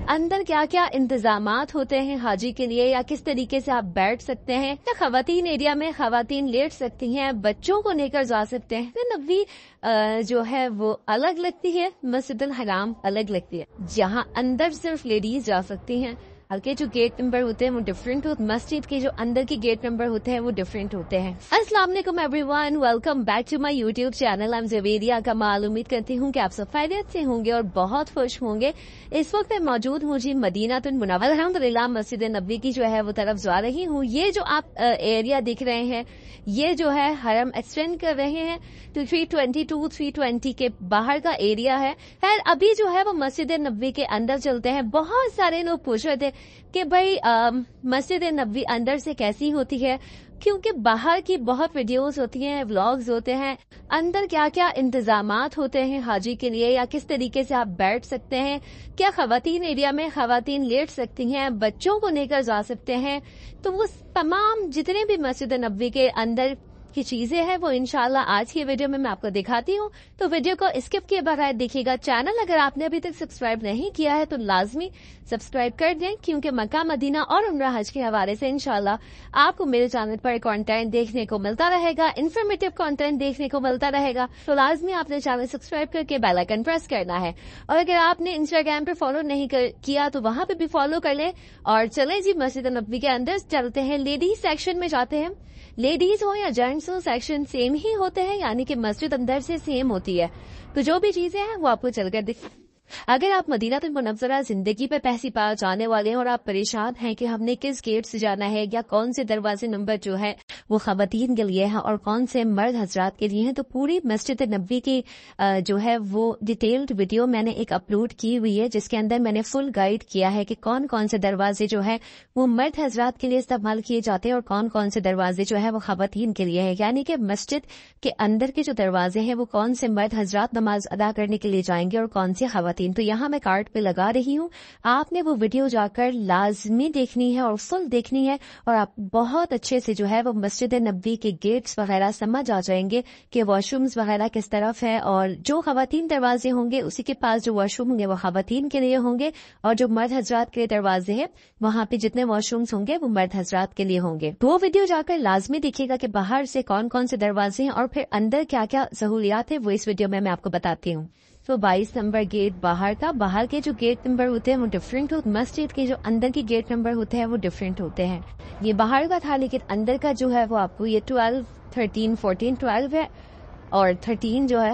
اندر کیا کیا انتظامات ہوتے ہیں حاجی کے لیے، یا کس طریقے سے آپ بیٹھ سکتے ہیں، یا خواتین ایریا میں خواتین لیٹ سکتی ہیں، بچوں کو لے کر جا سکتے ہیں۔ نبوی جو ہے وہ الگ لگتی ہے، مسجد الحرام الگ لگتی ہے، جہاں اندر صرف لیڈیز جا سکتی ہیں۔ کے جو گیٹ نمبر ہوتے ہیں وہ ڈفرینٹ ہوتے ہیں، مسجد کے جو اندر کے گیٹ نمبر ہوتے ہیں وہ ڈفرینٹ ہوتے ہیں۔ السلام علیکم everyone, welcome back to my YouTube channel. I'm Zubeida Kamal. امید کرتی ہوں کہ آپ سب خیریت سے ہوں گے اور بہت خوش ہوں گے۔ اس وقت میں موجود ہوں جی مدینہ المنورہ الحمدللہ مسجد نبوی کی جو ہے وہ طرف جا رہی ہوں۔ یہ جو آپ ایریا دیکھ رہے ہیں یہ جو ہے حرم ایکسٹینڈ کر رہے ہیں تو 322 320 کے باہر کا ایریا ہے۔ خیر ابھی جو ہے وہ مسجد نبوی کے اندر چلتے ہیں۔ بہت سارے لوگ پوچھ رہے تھے کہ بھائی مسجد نبوی اندر سے کیسی ہوتی ہے، کیونکہ باہر کی بہت ویڈیوز ہوتی ہیں، ولاگز ہوتے ہیں، اندر کیا کیا انتظامات ہوتے ہیں حاجی کے لیے، یا کس طریقے سے آپ بیٹھ سکتے ہیں، کیا خواتین ایریا میں خواتین لیٹ سکتی ہیں، بچوں کو لے کر جا سکتے ہیں، تو وہ تمام جتنے بھی مسجد نبوی کے اندر کی چیزیں ہیں وہ انشاءاللہ آج کی ویڈیو میں آپ کو دکھاتی ہوں۔ تو ویڈیو کو اسکپ کیے بغیر دیکھیے گا۔ چینل اگر آپ نے ابھی تک سبسکرائب نہیں کیا ہے تو لازمی سبسکرائب کر دیں، کیونکہ مکہ مدینہ اور عمرہ حج کے حوالے سے انشاءاللہ آپ کو میرے چینل پر کنٹینٹ دیکھنے کو ملتا رہے گا، انفارمیٹیو کنٹینٹ دیکھنے کو ملتا رہے گا۔ تو لازمی آپ نے چینل سبسکرائب کر کے بیل آئیکن پریس کرنا ہے، اور اگر آپ نے انسٹاگرام پہ فالو نہیں کیا تو وہاں پہ بھی فالو کر لیں۔ اور چلیں جی مسجد نبوی کے اندر چلتے ہیں، لیڈیز سیکشن میں جاتے ہیں۔ لیڈیز ہو یا جینٹس ہو سیکشن سیم ہی ہوتے ہیں، یعنی کہ مسجد اندر سے سیم ہوتی ہے، تو جو بھی چیزیں ہیں وہ آپ کو چل کر اگر آپ مدینہ المنورہ زندگی پہ پہلی بار جانے والے ہیں اور آپ پریشان ہیں کہ ہم نے کس گیٹ سے جانا ہے، یا کون سے دروازے نمبر جو ہے وہ خواتین کے لیے ہے اور کون سے مرد حضرات کے لیے ہیں، تو پوری مسجد نبوی کی جو ہے وہ ڈیٹیلڈ ویڈیو میں نے ایک اپلوڈ کی ہوئی ہے، جس کے اندر میں نے فل گائیڈ کیا ہے کہ کون کون سے دروازے جو ہے وہ مرد حضرات کے لیے استعمال کیے جاتے ہیں اور کون کون سے دروازے جو ہے وہ خواتین کے لیے ہے، یعنی کہ مسجد کے اندر کے جو دروازے ہیں وہ کون سے مرد حضرات نماز ادا کرنے کے لیے جائیں گے اور کون سے خواتین۔ تو یہاں میں کارڈ پہ لگا رہی ہوں، آپ نے وہ ویڈیو جا کر لازمی دیکھنی ہے اور فل دیکھنی ہے، اور آپ بہت اچھے سے جو ہے وہ مسجد نبوی کے گیٹس وغیرہ سمجھ آ جائیں گے کہ واش رومز وغیرہ کس طرف ہے، اور جو خواتین دروازے ہوں گے اسی کے پاس جو واش روم ہوں گے وہ خواتین کے لیے ہوں گے، اور جو مرد حضرات کے دروازے ہیں وہاں پہ جتنے واش رومز ہوں گے وہ مرد حضرات کے لیے ہوں گے۔ وہ ویڈیو جا کر لازمی دیکھیے گا کہ باہر سے کون کون سے دروازے ہیں اور پھر اندر کیا کیا سہولیات ہیں، وہ اس ویڈیو میں آپ کو بتاتی ہوں۔ تو 22 نمبر گیٹ باہر کا، باہر کے جو گیٹ نمبر ہوتے ہیں وہ ڈفرینٹ ہوتے ہیں، مسجد کے جو اندر کے گیٹ نمبر ہوتے ہیں وہ ڈفرینٹ ہوتے ہیں۔ یہ باہر کا تھا، لیکن اندر کا جو ہے وہ آپ کو یہ 12 13 14 12 ہے، اور 13 جو ہے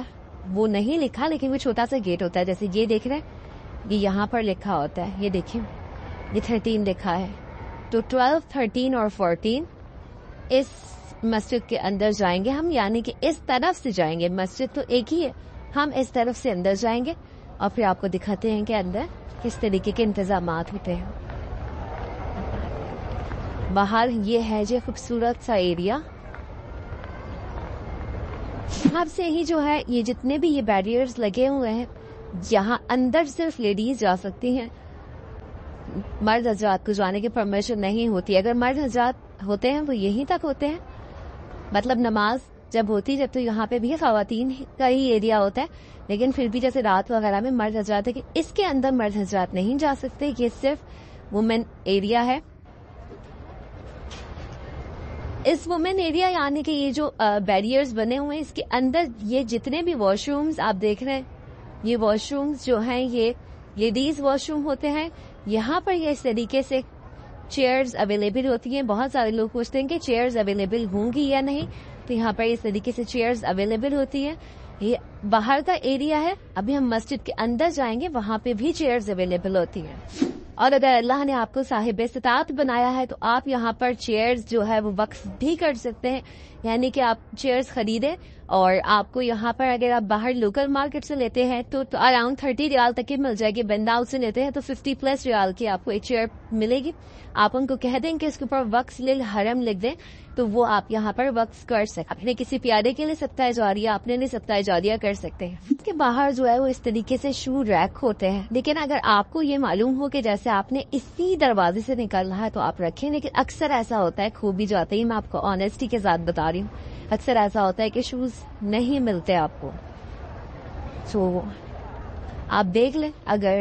وہ نہیں لکھا، لیکن وہ چھوٹا سا گیٹ ہوتا ہے، جیسے یہ دیکھ رہے ہیں یہ یہاں پر لکھا ہوتا ہے، یہ دیکھیں یہ 13 لکھا ہے۔ تو 12 13 اور 14 اس مسجد کے اندر جائیں گے ہم، یعنی کہ اس طرف سے جائیں گے، مسجد تو ایک ہی ہے، ہم اس طرف سے اندر جائیں گے اور پھر آپ کو دکھاتے ہیں کہ اندر کس طریقے کے انتظامات ہوتے ہیں۔ باہر یہ ہے جو خوبصورت سا ایریا، اب سے ہی جو ہے یہ جتنے بھی یہ بیریئرز لگے ہوئے ہیں یہاں اندر صرف لیڈیز جا سکتی ہیں، مرد حضرات کو جانے کی پرمیشن نہیں ہوتی۔ اگر مرد حضرات ہوتے ہیں وہ یہیں تک ہوتے ہیں، مطلب نماز جب ہوتی جب تو یہاں پہ بھی خواتین کا ہی ایریا ہوتا ہے، لیکن پھر بھی جیسے رات وغیرہ میں مرد حضرات ہے کہ اس کے اندر مرد حضرات نہیں جا سکتے، یہ صرف وومن ایریا ہے۔ اس وومن ایریا یعنی کہ یہ جو بیریئرز بنے ہوئے ہیں اس کے اندر یہ جتنے بھی واش رومز آپ دیکھ رہے ہیں، یہ واش رومز جو ہیں یہ لیڈیز واش روم ہوتے ہیں۔ یہاں پر یہ اس طریقے سے چیئرز اویلیبل ہوتی ہیں۔ بہت سارے لوگ پوچھتے ہیں کہ چیئرز اویلیبل ہوں گی یا نہیں، تو یہاں پر اس طریقے سے چیئرز اویلیبل ہوتی ہیں۔ یہ باہر کا ایریا ہے، ابھی ہم مسجد کے اندر جائیں گے، وہاں پہ بھی چیئرز اویلیبل ہوتی ہیں، اور اگر اللہ نے آپ کو صاحب استطاعت بنایا ہے تو آپ یہاں پر چیئرز جو ہے وہ وقف بھی کر سکتے ہیں، یعنی کہ آپ چیئرز خریدیں اور آپ کو یہاں پر اگر آپ باہر لوکل مارکیٹ سے لیتے ہیں تو اراؤنڈ 30 ریال تک کی مل جائے گی، بند ہاؤس سے لیتے ہیں تو 50+ ریال کی آپ کو ایک چیئر ملے گی۔ آپ ان کو کہہ دیں کہ اس کے اوپر وقف للحرم لکھ دیں تو وہ آپ یہاں پر وقف کر سکتے ہیں، اپنے کسی پیارے کے لیے صدقہ جاریہ، اپنے لیے صدقہ جاریہ کر سکتے ہیں۔ اس کے باہر جو ہے وہ اس طریقے سے شو ریک ہوتے ہیں، لیکن اگر آپ کو یہ معلوم ہو کہ جیسے آپ نے اسی دروازے سے نکلنا ہے تو آپ رکھیں، لیکن اکثر ایسا ہوتا ہے کھو بھی جاتے ہی، میں آپ کو آنےسٹی کے ساتھ بتا رہی ہوں، اکثر ایسا ہوتا ہے کہ شوز نہیں ملتے آپ کو، تو آپ دیکھ لیں اگر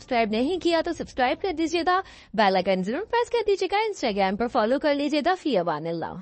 سبسکرائب نہیں کیا تو سبسکرائب کر دیجیے گا, بیل آئکن ضرور پریس کر دیجیے گا, انسٹاگرام پر فالو کر لیجیے گا. فی امان اللہ.